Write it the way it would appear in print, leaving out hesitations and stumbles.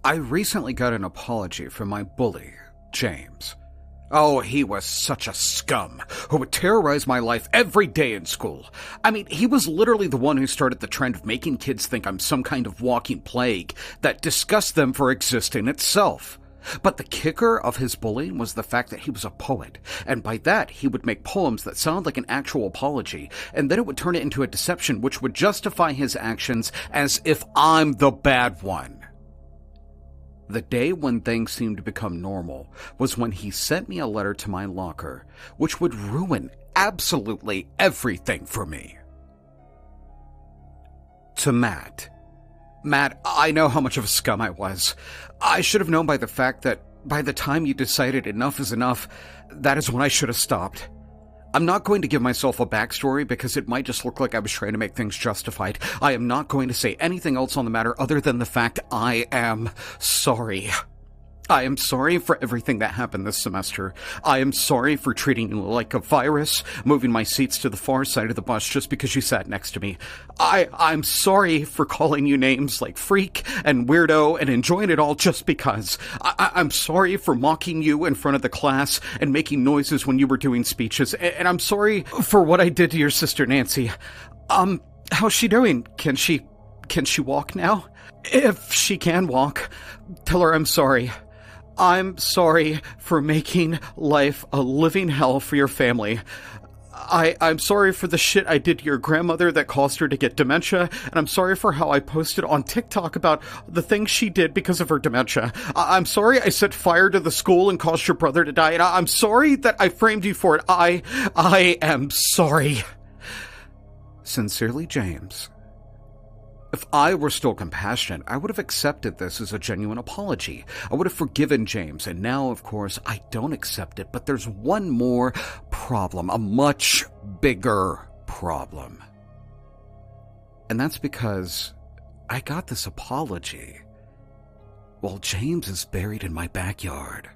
I recently got an apology from my bully, James. Oh, he was such a scum who would terrorize my life every day in school. I mean, he was literally the one who started the trend of making kids think I'm some kind of walking plague that disgusts them for existing itself. But the kicker of his bullying was the fact that he was a poet, and by that he would make poems that sound like an actual apology, and then it would turn it into a deception which would justify his actions as if I'm the bad one. The day when things seemed to become normal was when he sent me a letter to my locker, which would ruin absolutely everything for me. To Matt. Matt, I know how much of a scum I was. I should have known by the fact that by the time you decided enough is enough, that is when I should have stopped. I'm not going to give myself a backstory because it might just look like I was trying to make things justified. I am not going to say anything else on the matter other than the fact I am sorry. I am sorry for everything that happened this semester. I am sorry for treating you like a virus, moving my seats to the far side of the bus just because you sat next to me. I'm sorry for calling you names like freak and weirdo and enjoying it all just because. I'm sorry for mocking you in front of the class and making noises when you were doing speeches. And I'm sorry for what I did to your sister Nancy. How's she doing? Can she walk now? If she can walk, tell her I'm sorry. I'm sorry for making life a living hell for your family. I'm sorry for the shit I did to your grandmother that caused her to get dementia, and I'm sorry for how I posted on TikTok about the things she did because of her dementia. I'm sorry I set fire to the school and caused your brother to die, and I'm sorry that I framed you for it. I am sorry. Sincerely, James. If I were still compassionate, I would have accepted this as a genuine apology. I would have forgiven James, and now, of course, I don't accept it, but there's one more problem, a much bigger problem. And that's because I got this apology while James is buried in my backyard.